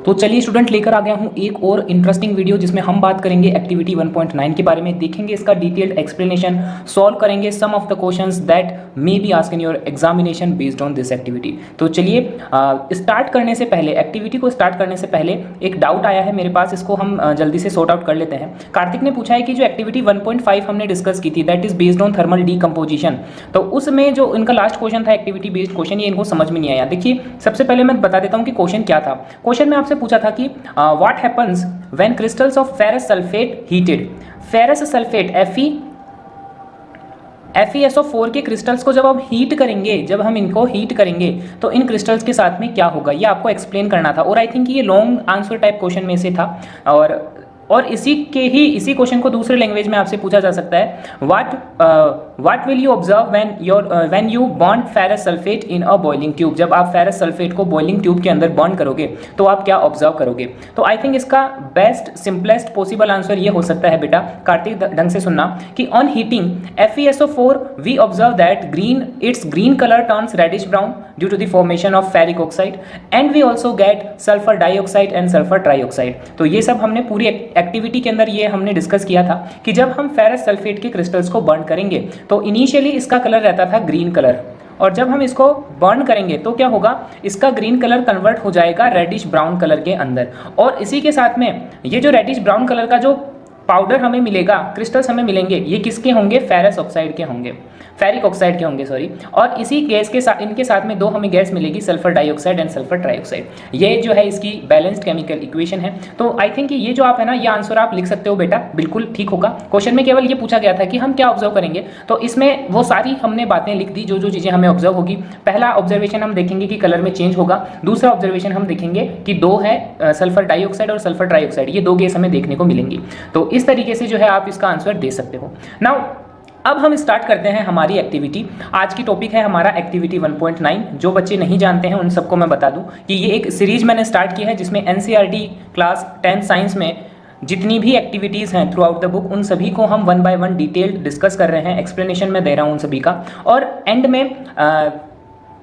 तो चलिए स्टूडेंट, लेकर आ गया हूँ एक और इंटरेस्टिंग वीडियो जिसमें हम बात करेंगे एक्टिविटी 1.9 के बारे में, देखेंगे इसका डिटेल्ड एक्सप्लेनेशन, सॉल्व करेंगे some of the questions that may be asked in your examination based on this activity. तो चलिए स्टार्ट करने से पहले, एक्टिविटी को स्टार्ट करने से पहले एक डाउट आया है मेरे पास, इसको हम जल्दी से सॉर्ट आउट कर लेते हैं। कार्तिक ने पूछा है कि जो एक्टिविटी 1.5 हमने डिस्कस की थी that is based on thermal decomposition, तो उसमें जो इनका लास्ट क्वेश्चन था एक्टिविटी बेस्ड क्वेश्चन, ये इनको समझ में नहीं आया। देखिए सबसे पहले मैं बता देता हूँ कि क्वेश्चन क्या था। क्वेश्चन में आपसे पूछा था कि what happens when crystals of ferrous sulphate heated. Ferrous sulphate FeSO4 के क्रिस्टल्स को जब हम हीट करेंगे, जब हम इनको हीट करेंगे तो इन क्रिस्टल्स के साथ में क्या होगा, ये आपको एक्सप्लेन करना था। और आई थिंक ये लॉन्ग आंसर टाइप क्वेश्चन में से था, और इसी क्वेश्चन को दूसरे लैंग्वेज में आपसे पूछा जा सकता है। What will you observe when you burn ferrous sulphate in a boiling tube. जब आप फेरस सल्फेट को बॉइलिंग ट्यूब के अंदर बर्न करोगे तो आप क्या ऑब्जर्व करोगे। तो आई थिंक इसका बेस्ट सिंपलेस्ट पॉसिबल आंसर ये हो सकता है बेटा, कार्तिक ढंग से सुनना, कि on heating FeSO4 we observe that its green colour turns reddish brown due to the formation of ferric oxide and we also get sulphur dioxide and sulphur trioxide. तो ये सब हमने पूरी एक्टिविटी के अंदर ये हमने डिस्कस किया था कि जब हम फेरस सल्फेट के क्रिस्टल्स को बर्न करेंगे तो इनिशियली इसका कलर रहता था ग्रीन कलर, और जब हम इसको बर्न करेंगे तो क्या होगा, इसका ग्रीन कलर कन्वर्ट हो जाएगा रेडिश ब्राउन कलर के अंदर। और इसी के साथ में ये जो रेडिश ब्राउन कलर का जो पाउडर हमें मिलेगा, क्रिस्टल्स हमें मिलेंगे, ये किसके होंगे, फेरस ऑक्साइड के होंगे, फेरिक ऑक्साइड के होंगे सॉरी। और इसी गैस के साथ, इनके साथ में दो हमें गैस मिलेगी, sulphur dioxide and sulphur trioxide. ये जो है इसकी बैलेंस्ड केमिकल इक्वेशन है। तो आई थिंक ये जो आप है ना, ये आंसर आप लिख सकते हो बेटा, बिल्कुल ठीक होगा। क्वेश्चन में केवल ये पूछा गया था कि हम क्या ऑब्जर्व करेंगे, तो इसमें वो सारी हमने बातें लिख दी जो जो चीज़ें हमें ऑब्जर्व होगी। पहला ऑब्जर्वेशन हम देखेंगे कि कलर में चेंज होगा, दूसरा ऑब्जर्वेशन हम देखेंगे कि दो है सल्फर डाइऑक्साइड और सल्फर ट्राइऑक्साइड, ये दो गैस हमें देखने को मिलेंगी। तो इस तरीके से जो है आप इसका आंसर दे सकते हो। नाउ अब हम स्टार्ट करते हैं हमारी एक्टिविटी। आज की टॉपिक है हमारा एक्टिविटी 1.9। जो बच्चे नहीं जानते हैं उन सबको मैं बता दूं कि ये एक सीरीज मैंने स्टार्ट की है जिसमें NCERT क्लास 10 साइंस में जितनी भी एक्टिविटीज़ हैं थ्रू आउट द बुक, उन सभी को हम 1 बाय 1 डिटेल्ड डिस्कस कर रहे हैं, एक्सप्लेनेशन में दे रहा हूँ उन सभी का, और एंड में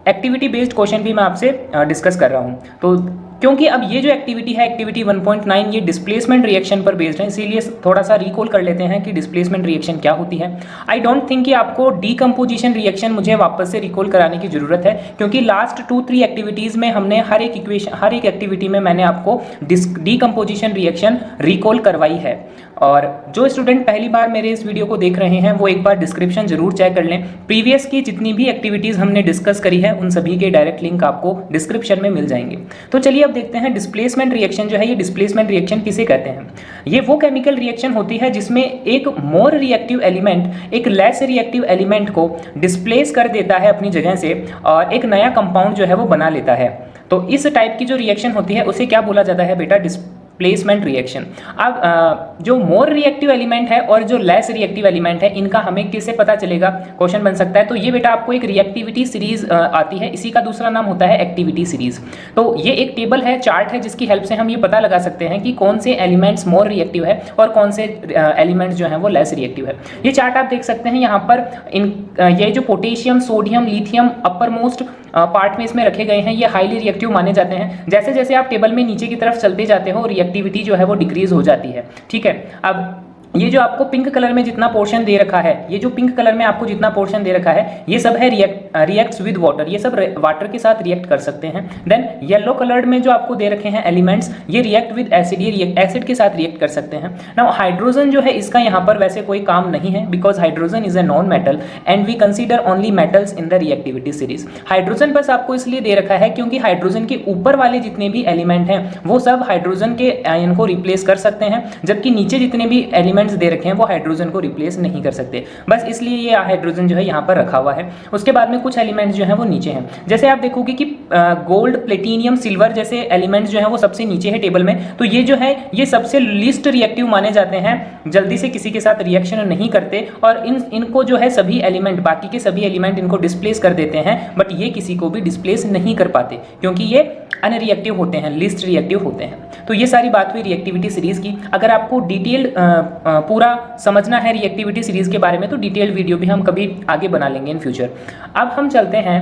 एक्टिविटी बेस्ड क्वेश्चन भी मैं आपसे डिस्कस कर रहा हूँ। तो क्योंकि अब ये जो एक्टिविटी है एक्टिविटी 1.9 ये डिस्प्लेसमेंट रिएक्शन पर बेस्ड है, इसीलिए थोड़ा सा रिकॉल कर लेते हैं कि डिस्प्लेसमेंट रिएक्शन क्या होती है। आई डोंट थिंक कि आपको डीकम्पोजिशन रिएक्शन मुझे वापस से रिकॉल कराने की जरूरत है, क्योंकि लास्ट 2-3 एक्टिविटीज़ में हमने हर एक एक्टिविटी में मैंने आपको डीकम्पोजिशन रिएक्शन रिकॉल करवाई है। और जो स्टूडेंट पहली बार मेरे इस वीडियो को देख रहे हैं वो एक बार डिस्क्रिप्शन जरूर चेक कर लें। प्रीवियस की जितनी भी एक्टिविटीज़ हमने डिस्कस करी है उन सभी के डायरेक्ट लिंक आपको डिस्क्रिप्शन में मिल जाएंगे। तो चलिए अब देखते हैं डिस्प्लेसमेंट रिएक्शन जो है, ये डिस्प्लेसमेंट रिएक्शन किसे कहते हैं। ये वो केमिकल रिएक्शन होती है जिसमें एक मोर रिएक्टिव एलिमेंट एक लेस रिएक्टिव एलिमेंट को डिस्प्लेस कर देता है अपनी जगह से और एक नया कंपाउंड जो है वो बना लेता है। तो इस टाइप की जो रिएक्शन होती है उसे क्या बोला जाता है बेटा, डिस्प्लेसमेंट रिएक्शन। अब जो मोर रिएक्टिव एलिमेंट है और जो लेस रिएक्टिव एलिमेंट है इनका हमें किससे पता चलेगा, क्वेश्चन बन सकता है। तो ये बेटा आपको एक रिएक्टिविटी सीरीज आती है, इसी का दूसरा नाम होता है एक्टिविटी सीरीज। तो ये एक टेबल है, चार्ट है, जिसकी हेल्प से हम ये पता लगा सकते हैं कि कौन से एलिमेंट्स मोर रिएक्टिव है और कौन से एलिमेंट्स जो हैं वो लेस रिएक्टिव है। ये चार्ट आप देख सकते हैं यहाँ पर। ये जो potassium, sodium, lithium upper most part में इसमें रखे गए हैं, ये हाईली रिएक्टिव माने जाते हैं। जैसे जैसे आप टेबल में नीचे की तरफ चलते जाते हो रिएक्टिविटी जो है वो डिक्रीज हो जाती है, ठीक है। अब ये जो आपको पिंक कलर में जितना पोर्शन दे रखा है, ये जो पिंक कलर में आपको जितना पोर्शन दे रखा है, ये सब है रिएक्ट्स विद वाटर, ये सब वाटर के साथ रिएक्ट कर सकते हैं। देन येलो कलर्ड में जो आपको दे रखे हैं एलिमेंट्स, ये रिएक्ट विद एसिड, ये एसिड के साथ रिएक्ट कर सकते हैं। नाउ हाइड्रोजन जो है इसका यहाँ पर वैसे कोई काम नहीं है, because hydrogen is a non metal and we consider only metals in the reactivity series. Hydrogen बस आपको इसलिए दे रखा है क्योंकि हाइड्रोजन के ऊपर वाले जितने भी एलिमेंट हैं वो सब हाइड्रोजन के आयन को रिप्लेस कर सकते हैं, जबकि नीचे जितने भी एलिमेंट्स दे रखे हैं वो हाइड्रोजन को रिप्लेस नहीं कर सकते, बस इसलिए ये हाइड्रोजन जो है यहाँ पर रखा हुआ है। उसके बाद में कुछ एलिमेंट्स जो हैं वो नीचे हैं, जैसे आप देखोगे कि गोल्ड, प्लेटिनियम, सिल्वर जैसे एलिमेंट्स जो हैं वो सबसे नीचे है टेबल में। तो ये जो है ये सबसे लीस्ट रिएक्टिव माने जाते हैं, जल्दी से किसी के साथ रिएक्शन नहीं करते और इनको जो है सभी एलिमेंट, बाकी के सभी एलिमेंट इनको डिस्प्लेस कर देते हैं, बट ये किसी को भी डिस्प्लेस नहीं कर पाते क्योंकि ये अनरिएक्टिव होते हैं, लीस्ट रिएक्टिव होते हैं। तो ये सारी बात हुई रिएक्टिविटी सीरीज की। अगर आपको डिटेल्ड पूरा समझना है रिएक्टिविटी सीरीज के बारे में तो डिटेल्ड वीडियो भी हम कभी आगे बना लेंगे इन फ्यूचर। अब हम चलते हैं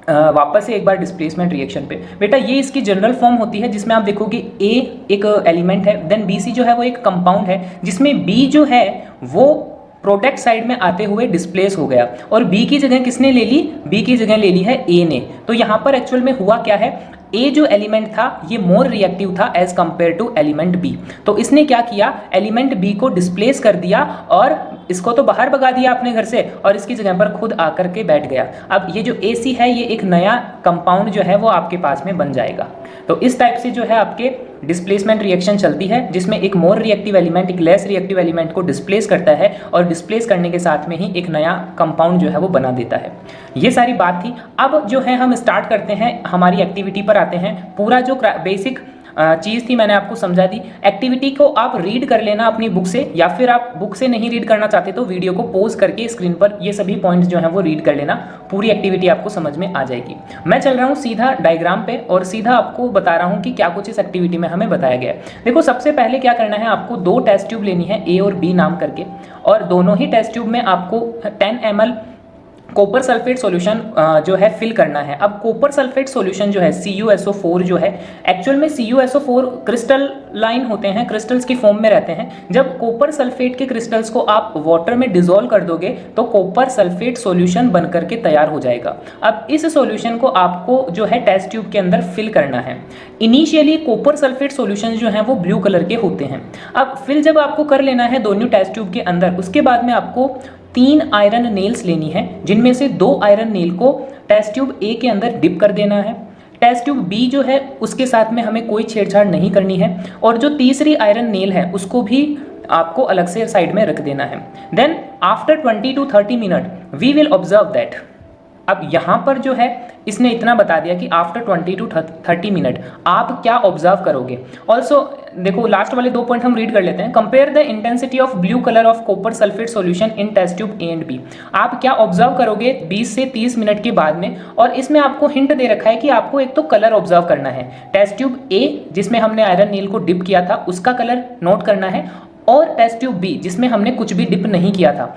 वापस से एक बार डिस्प्लेसमेंट रिएक्शन पे। बेटा ये इसकी जनरल फॉर्म होती है जिसमें आप देखोगे ए एक एलिमेंट है, देन BC जो है वो एक कंपाउंड है, जिसमें B जो है वो प्रोडक्ट साइड में आते हुए डिस्प्लेस हो गया, और B की जगह किसने ले ली, B की जगह ले ली है A ने। तो यहाँ पर एक्चुअल में हुआ क्या है, ए जो एलिमेंट था ये मोर रिएक्टिव था as compared to element B. तो इसने क्या किया, एलिमेंट बी को डिस्प्लेस कर दिया और इसको तो बाहर भगा दिया अपने घर से, और इसकी जगह पर खुद आकर के बैठ गया। अब ये जो AC है ये एक नया कंपाउंड जो है वो आपके पास में बन जाएगा। तो इस टाइप से जो है आपके डिस्प्लेसमेंट रिएक्शन चलती है, जिसमें एक मोर रिएक्टिव एलिमेंट एक लेस रिएक्टिव एलिमेंट को डिस्प्लेस करता है, और डिस्प्लेस करने के साथ में ही एक नया कंपाउंड जो है वो बना देता है। ये सारी बात थी। अब जो है हम स्टार्ट करते हैं, हमारी एक्टिविटी पर आते हैं। पूरा जो बेसिक चीज़ थी मैंने आपको समझा दी। एक्टिविटी को आप रीड कर लेना अपनी बुक से, या फिर आप बुक से नहीं रीड करना चाहते तो वीडियो को पॉज करके स्क्रीन पर ये सभी पॉइंट्स जो हैं वो रीड कर लेना, पूरी एक्टिविटी आपको समझ में आ जाएगी। मैं चल रहा हूँ सीधा डायग्राम पे और सीधा आपको बता रहा हूँ कि क्या कुछ इस एक्टिविटी में हमें बताया गया है। देखो सबसे पहले क्या करना है, आपको 2 टेस्ट ट्यूब लेनी है A और B नाम करके, और दोनों ही टेस्ट ट्यूब में आपको 10 ml कॉपर सल्फेट सॉल्यूशन जो है फिल करना है। अब कॉपर सल्फेट सॉल्यूशन जो है CuSO4 जो है, एक्चुअल में CuSO4 क्रिस्टल लाइन होते हैं, क्रिस्टल्स की फॉर्म में रहते हैं। जब कॉपर सल्फेट के क्रिस्टल्स को आप वाटर में डिसॉल्व कर दोगे तो कॉपर सल्फेट सॉल्यूशन बन करके तैयार हो जाएगा। अब इस सॉल्यूशन को आपको जो है टेस्ट ट्यूब के अंदर फिल करना है। इनिशियली कॉपर सल्फेट सॉल्यूशन जो है वो ब्लू कलर के होते हैं। अब फिल जब आपको कर लेना है दोनों टेस्ट ट्यूब के अंदर, उसके बाद में आपको 3 आयरन नेल्स लेनी है, जिनमें से 2 आयरन नेल को टेस्ट ट्यूब A के अंदर डिप कर देना है। टेस्ट ट्यूब B जो है उसके साथ में हमें कोई छेड़छाड़ नहीं करनी है, और जो तीसरी आयरन नेल है उसको भी आपको अलग से साइड में रख देना है। Then after 20 to 30 minute we will observe that. अब यहाँ पर जो है इसने इतना बता दिया कि आफ्टर 20 to 30 मिनट आप क्या ऑब्जर्व करोगे। ऑल्सो देखो लास्ट वाले 2 पॉइंट हम रीड कर लेते हैं। Compare the intensity of blue colour of copper sulphate solution in test tube A and B। आप क्या ऑब्जर्व करोगे 20 से 30 मिनट के बाद में, और इसमें आपको हिंट दे रखा है कि आपको एक तो कलर ऑब्जर्व करना है, टेस्ट ट्यूब A जिसमें हमने आयरन नील को डिप किया था उसका कलर नोट करना है, और टेस्ट ट्यूब B जिसमें हमने कुछ भी डिप नहीं किया था।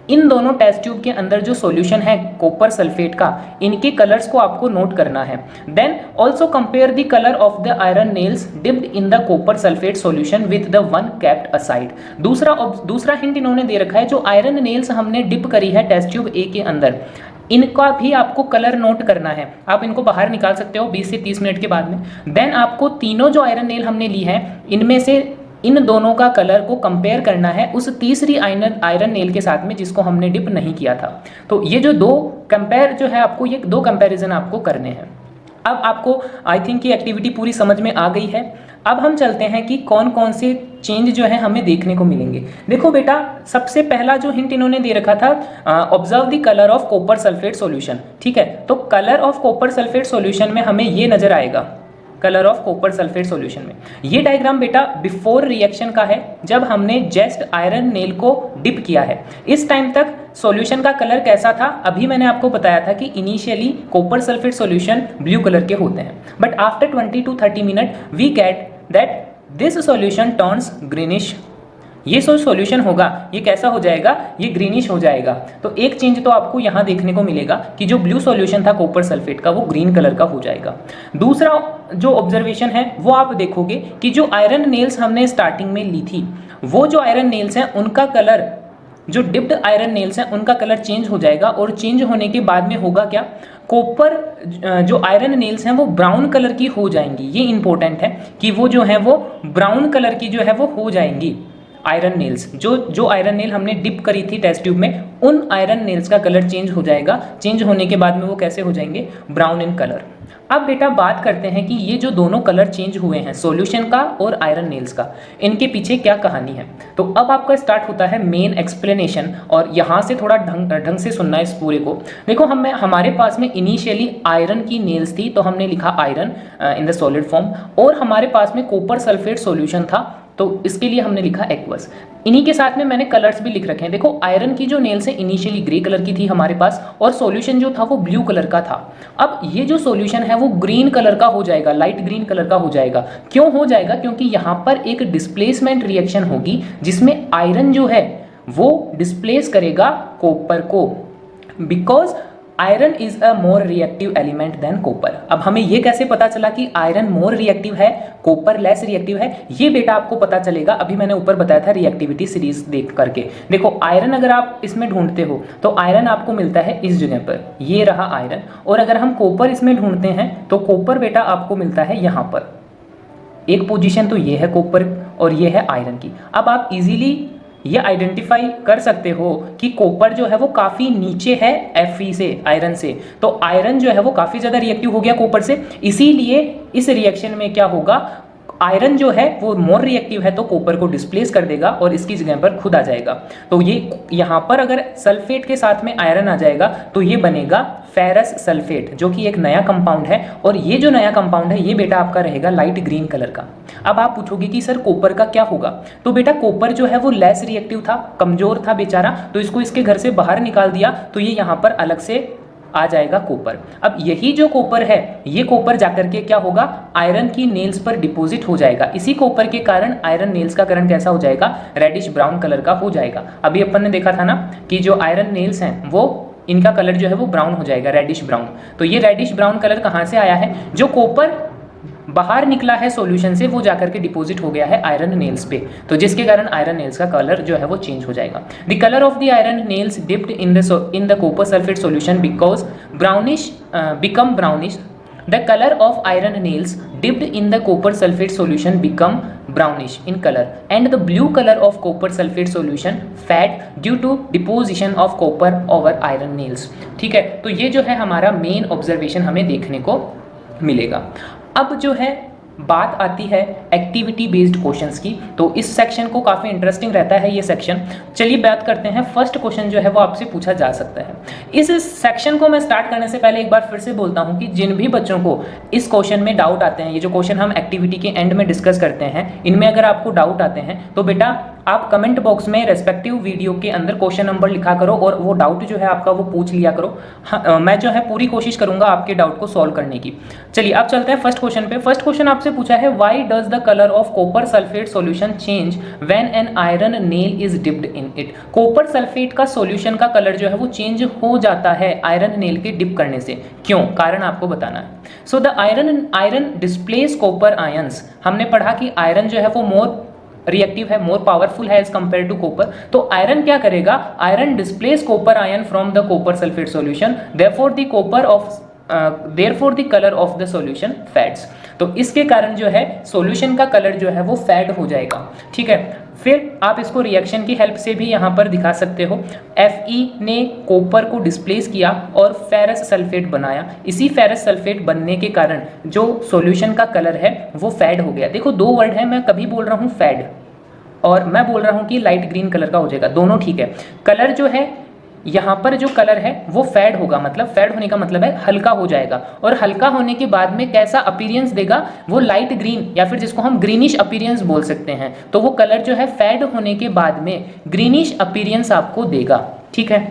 इन दोनों टेस्ट ट्यूब के अंदर जो सॉल्यूशन है कॉपर सल्फेट का, इनके कलर्स को आपको नोट करना है। Then also compare the colour of the iron nails dipped in the copper sulphate solution with the one kept aside. दूसरा हिंट इन्होंने दे रखा है, जो आयरन नेल्स हमने डिप करी है टेस्ट ट्यूब A के अंदर, इनका भी आपको कलर नोट करना है। आप इनको बाहर निकाल सकते हो 20 से 30 मिनट के बाद में। देन आपको तीनों जो आयरन नेल हमने ली है इनमें से इन दोनों का कलर को कंपेयर करना है उस तीसरी आयरन नेल के साथ में जिसको हमने डिप नहीं किया था। तो ये जो 2 कंपेयर जो है आपको, ये 2 कंपैरिजन आपको करने हैं। अब आपको आई थिंक ये एक्टिविटी पूरी समझ में आ गई है। अब हम चलते हैं कि कौन कौन से चेंज जो है हमें देखने को मिलेंगे। देखो बेटा सबसे पहला जो हिंट इन्होंने दे रखा था, observe the colour of copper sulphate solution. ठीक है, तो colour of copper sulphate solution में हमें ये नजर आएगा, colour of copper sulphate solution में। ये डायग्राम बेटा बिफोर रिएक्शन का है, जब हमने जस्ट आयरन नेल को डिप किया है। इस टाइम तक सॉल्यूशन का कलर कैसा था, अभी मैंने आपको बताया था कि initially copper sulphate solution blue colour के होते हैं, but after 20 to 30 minute we get that this solution turns greenish. ये सॉल्यूशन होगा ये कैसा हो जाएगा, ये ग्रीनिश हो जाएगा। तो एक चेंज तो आपको यहाँ देखने को मिलेगा कि जो ब्लू सॉल्यूशन था कॉपर सल्फेट का वो ग्रीन कलर का हो जाएगा। दूसरा जो ऑब्जर्वेशन है वो आप देखोगे कि जो आयरन नेल्स हमने स्टार्टिंग में ली थी, वो जो आयरन नेल्स हैं उनका कलर, जो डिप्ड आयरन नेल्स हैं उनका कलर चेंज हो जाएगा, और चेंज होने के बाद में होगा क्या, कॉपर जो आयरन नेल्स हैं वो ब्राउन कलर की हो जाएंगी। ये इंपॉर्टेंट है कि वो जो है वो ब्राउन कलर की जो है वो हो जाएंगी। आयरन नेल्स जो आयरन नेल हमने डिप करी थी टेस्ट ट्यूब में, उन आयरन नेल्स का कलर चेंज हो जाएगा। चेंज होने के बाद में वो कैसे हो जाएंगे, ब्राउन इन कलर। अब बेटा बात करते हैं कि ये जो दोनों कलर चेंज हुए हैं सॉल्यूशन का और आयरन नेल्स का, इनके पीछे क्या कहानी है। तो अब आपका स्टार्ट होता है मेन एक्सप्लेनेशन, और यहाँ से थोड़ा ढंग से सुनना है इस पूरे को। देखो हमारे पास में इनिशियली आयरन की नेल्स थी, तो हमने लिखा iron in the solid form, और हमारे पास में कॉपर सल्फेट सॉल्यूशन था, तो इसके लिए हमने लिखा एक्वस। इन्हीं के साथ में मैंने कलर्स भी लिख रखे हैं। देखो आयरन की जो नेल्स है इनिशियली ग्रे कलर की थी हमारे पास, और सॉल्यूशन जो था वो ब्लू कलर का था। अब ये जो सॉल्यूशन है वो ग्रीन कलर का हो जाएगा, लाइट ग्रीन कलर का हो जाएगा। क्यों हो जाएगा, क्योंकि यहाँ पर एक डिस्प्लेसमेंट रिएक्शन होगी जिसमें आयरन जो है वो डिस्प्लेस करेगा कॉपर को, because iron is a more reactive element than copper. अब हमें ये कैसे पता चला कि आयरन मोर रिएक्टिव है, कॉपर लेस रिएक्टिव है? ये बेटा आपको पता चलेगा, अभी मैंने ऊपर बताया था रिएक्टिविटी सीरीज देख करके। देखो आयरन अगर आप इसमें ढूंढते हो तो आयरन आपको मिलता है इस जगह पर, ये रहा आयरन। और अगर हम कॉपर इसमें ढूंढते हैं तो कॉपर बेटा आपको मिलता है यहाँ पर। एक पोजीशन तो ये है कॉपर और ये है आयरन की। अब आप इजीली ये आइडेंटिफाई कर सकते हो कि कॉपर जो है वो काफ़ी नीचे है Fe से, आयरन से, तो आयरन जो है वो काफ़ी ज़्यादा रिएक्टिव हो गया कॉपर से। इसीलिए इस रिएक्शन में क्या होगा, आयरन जो है वो मोर रिएक्टिव है तो कॉपर को डिस्प्लेस कर देगा और इसकी जगह पर खुद आ जाएगा। तो ये यहाँ पर अगर सल्फेट के साथ में आयरन आ जाएगा तो ये बनेगा फेरस सल्फेट, जो कि एक नया कंपाउंड है। और ये जो नया कंपाउंड है ये बेटा आपका रहेगा लाइट ग्रीन कलर का। अब आप पूछोगे कि सर कॉपर का क्या होगा, तो बेटा कॉपर जो है वो लेस रिएक्टिव था, कमजोर था बेचारा, तो इसको इसके घर से बाहर निकाल दिया तो ये यहाँ पर अलग से आ जाएगा कॉपर। अब यही जो कॉपर है ये कॉपर जाकर के क्या होगा, आयरन की नेल्स पर डिपॉजिट हो जाएगा। इसी कॉपर के कारण आयरन नेल्स का कलर कैसा हो जाएगा, रेडिश ब्राउन कलर का हो जाएगा। अभी अपन ने देखा था ना कि जो आयरन नेल्स हैं वो इनका कलर जो है वो ब्राउन हो जाएगा, रेडिश ब्राउन। तो ये रेडिश ब्राउन कलर कहाँ से आया है, जो कॉपर बाहर निकला है सॉल्यूशन से वो जाकर के डिपॉजिट हो गया है आयरन नेल्स पे, तो जिसके कारण आयरन नेल्स का कलर जो है वो चेंज हो जाएगा। The colour of the iron nails dipped in the copper sulphate solution because brownish become brownish. The color of iron nails dipped in the copper sulfate solution become brownish in color and the blue color of copper sulfate solution fade due to deposition of copper over iron nails। ठीक है, तो ये जो है हमारा main observation हमें देखने को मिलेगा। अब जो है बात आती है एक्टिविटी बेस्ड क्वेश्चंस की, तो इस सेक्शन को काफ़ी इंटरेस्टिंग रहता है ये सेक्शन। चलिए बात करते हैं, फर्स्ट क्वेश्चन जो है वो आपसे पूछा जा सकता है। इस सेक्शन को मैं स्टार्ट करने से पहले एक बार फिर से बोलता हूं कि जिन भी बच्चों को इस क्वेश्चन में डाउट आते हैं, ये जो क्वेश्चन हम एक्टिविटी के एंड में डिस्कस करते हैं, इनमें अगर आपको डाउट आते हैं तो बेटा आप कमेंट बॉक्स में रेस्पेक्टिव वीडियो के अंदर क्वेश्चन नंबर लिखा करो और वो डाउट जो है आपका वो पूछ लिया करो। हाँ, मैं जो है पूरी कोशिश करूंगा आपके डाउट को सॉल्व करने की। चलिए अब चलते हैं फर्स्ट क्वेश्चन पे। फर्स्ट क्वेश्चन आपसे पूछा है why does the colour of copper sulphate solution change when an iron nail is dipped in it. Copper sulphate का सॉल्यूशन का कलर जो है वो चेंज हो जाता है आयरन नेल के डिप करने से, क्यों, कारण आपको बताना है। So the iron displace copper ions. हमने पढ़ा कि आयरन जो है वो मोर रिएक्टिव है, मोर पावरफुल है एज कंपेयर टू कॉपर। तो आयरन क्या करेगा, iron displace copper ion from the copper sulphate solution, therefore the colour of the solution fades. तो इसके कारण जो है सॉल्यूशन का कलर जो है वो फेड हो जाएगा। ठीक है, फिर आप इसको रिएक्शन की हेल्प से भी यहाँ पर दिखा सकते हो। Fe ने कॉपर को डिस्प्लेस किया और फेरस सल्फेट बनाया। इसी फेरस सल्फेट बनने के कारण जो सॉल्यूशन का कलर है वो फेड हो गया। देखो दो वर्ड है, मैं कभी बोल रहा हूँ फेड और मैं बोल रहा हूँ कि लाइट ग्रीन कलर का हो जाएगा, दोनों ठीक है। कलर जो है यहाँ पर जो कलर है वो फेड होगा, मतलब फेड होने का मतलब है हल्का हो जाएगा, और हल्का होने के बाद में कैसा अपीयरेंस देगा, वो लाइट ग्रीन या फिर जिसको हम ग्रीनिश अपीयरेंस बोल सकते हैं। तो वो कलर जो है फेड होने के बाद में ग्रीनिश अपीयरेंस आपको देगा। ठीक है,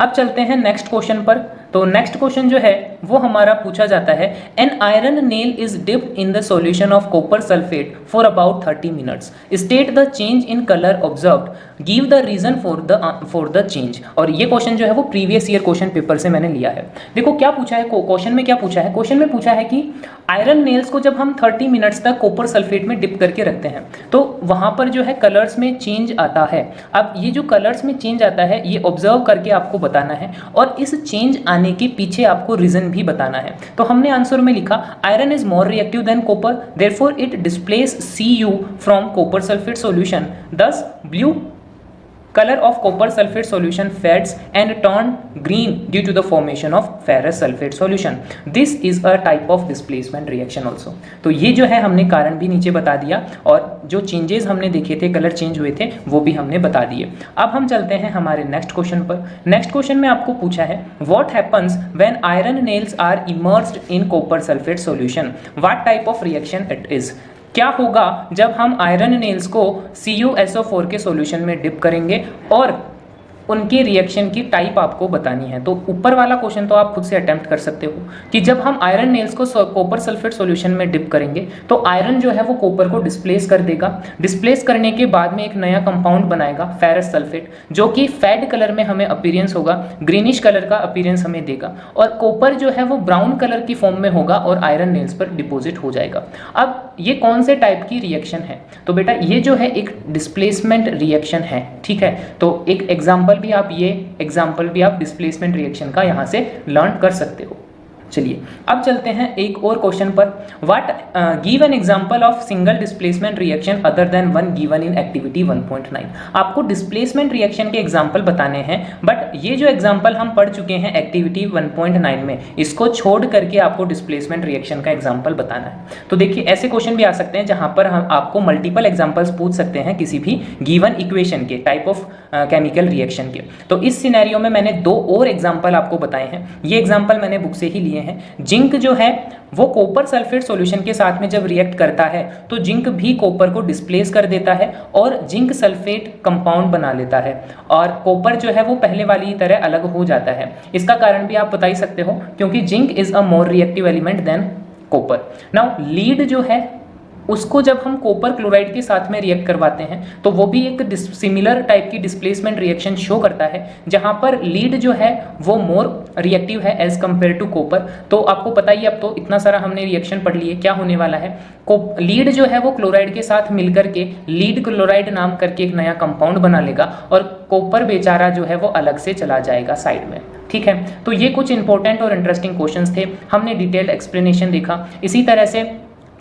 अब चलते हैं नेक्स्ट क्वेश्चन पर। तो नेक्स्ट क्वेश्चन जो है वो हमारा पूछा जाता है an iron nail is dipped in the solution of copper sulphate for about 30 minutes, state the change in colour observed, give the reason for the change. और ये क्वेश्चन जो है वो प्रीवियस ईयर क्वेश्चन पेपर से मैंने लिया है। देखो क्या पूछा है क्वेश्चन में, क्या पूछा है क्वेश्चन में, पूछा है कि आयरन नेल्स को जब हम 30 मिनट्स तक कॉपर सल्फेट में डिप करके रखते हैं तो वहाँ पर जो है कलर्स में चेंज आता है। अब ये जो कलर्स में चेंज आता है ये ऑब्जर्व करके आपको बताना है और इस चेंज आने के पीछे आपको रीजन भी बताना है। तो हमने आंसर में लिखा iron is more reactive than copper, therefore it displace Cu from copper sulphate solution, thus blue color of copper sulfate solution fades and turn green due to the formation of ferrous sulfate solution. This is a type of displacement reaction also. तो ये जो है हमने कारण भी नीचे बता दिया और जो चेंजेस हमने देखे थे, कलर चेंज हुए थे, वो भी हमने बता दिए। अब हम चलते हैं हमारे नेक्स्ट क्वेश्चन पर। नेक्स्ट क्वेश्चन में आपको पूछा है what happens when iron nails are immersed in copper sulphate solution, what type of reaction it is. क्या होगा जब हम आयरन नेल्स को CuSO4 के सॉल्यूशन में डिप करेंगे और उनके रिएक्शन की टाइप आपको बतानी है। तो ऊपर वाला क्वेश्चन तो आप खुद से अटेम्प्ट कर सकते हो कि जब हम आयरन नेल्स को कॉपर सल्फेट सॉल्यूशन में डिप करेंगे तो आयरन जो है वो कॉपर को डिस्प्लेस कर देगा। डिस्प्लेस करने के बाद में एक नया कंपाउंड बनाएगा फेरस सल्फेट, जो कि फेड कलर में हमें अपीयरेंस होगा, ग्रीनिश कलर का अपीयरेंस हमें देगा, और कॉपर जो है वो ब्राउन कलर की फॉर्म में होगा और आयरन नेल्स पर डिपॉजिट हो जाएगा। अब ये कौन से टाइप की रिएक्शन है? तो बेटा ये जो है एक डिस्प्लेसमेंट रिएक्शन है, ठीक है। तो एक एग्जाम्पल भी आप डिस्प्लेसमेंट रिएक्शन का यहाँ से लर्न कर सकते हो। चलिए अब चलते हैं एक और क्वेश्चन पर। What give an example of single displacement reaction other than one given in activity 1.9। आपको डिस्प्लेसमेंट रिएक्शन के एग्जांपल बताने हैं, बट ये जो एग्जांपल हम पढ़ चुके हैं एक्टिविटी 1.9 में, इसको छोड़ करके आपको डिस्प्लेसमेंट रिएक्शन का एग्जांपल बताना है। तो देखिए ऐसे क्वेश्चन भी आ सकते हैं जहां पर हम आपको मल्टीपल एग्जांपल्स पूछ सकते हैं किसी भी गिवन इक्वेशन के, टाइप ऑफ केमिकल रिएक्शन के। तो इस सिनेरियो में मैंने 2 और एग्जांपल आपको बताए हैं। ये एग्जांपल मैंने बुक से ही लिए हैं। जिंक जो है वो कॉपर सल्फेट सॉल्यूशन के साथ में जब रिएक्ट करता है तो जिंक भी कॉपर को डिस्प्लेस कर देता है और जिंक सल्फेट कंपाउंड बना लेता है, और कॉपर जो है वो पहले वाली तरह अलग हो जाता है। इसका कारण भी आप बता ही सकते हो, क्योंकि zinc is a more reactive element than copper. Now lead जो है उसको जब हम कॉपर क्लोराइड के साथ में रिएक्ट करवाते हैं तो वो भी एक सिमिलर टाइप की डिस्प्लेसमेंट रिएक्शन शो करता है, जहां पर लीड जो है वो मोर रिएक्टिव है एज कंपेयर टू कॉपर। तो आपको पता ही, अब तो इतना सारा हमने रिएक्शन पढ़ लिए, क्या होने वाला है। लीड जो है वो क्लोराइड के साथ मिलकर के लीड क्लोराइड नाम करके एक नया कंपाउंड बना लेगा, और कॉपर बेचारा जो है वो अलग से चला जाएगा साइड में, ठीक है। तो ये कुछ इंपॉर्टेंट और इंटरेस्टिंग क्वेश्चंस थे, हमने डिटेल्ड एक्सप्लेनेशन देखा। इसी तरह से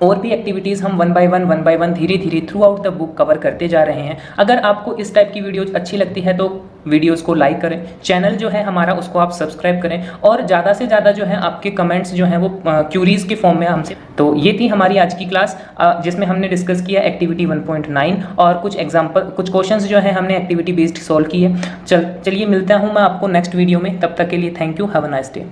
और भी एक्टिविटीज़ हम वन बाय वन धीरे धीरे through out the book cover करते जा रहे हैं। अगर आपको इस टाइप की वीडियोज़ अच्छी लगती है तो वीडियोज़ को लाइक करें, चैनल जो है हमारा उसको आप सब्सक्राइब करें, और ज़्यादा से ज़्यादा जो है आपके कमेंट्स जो हैं वो क्यूरीज़ के फॉर्म में हमसे। तो ये थी हमारी आज की क्लास, जिसमें हमने डिस्कस किया एक्टिविटी 1.9 और कुछ क्वेश्चंस जो है हमने एक्टिविटी बेस्ड सॉल्व किए। चलिए मिलता हूँ मैं आपको नेक्स्ट वीडियो में, तब तक के लिए thank you, have a nice day.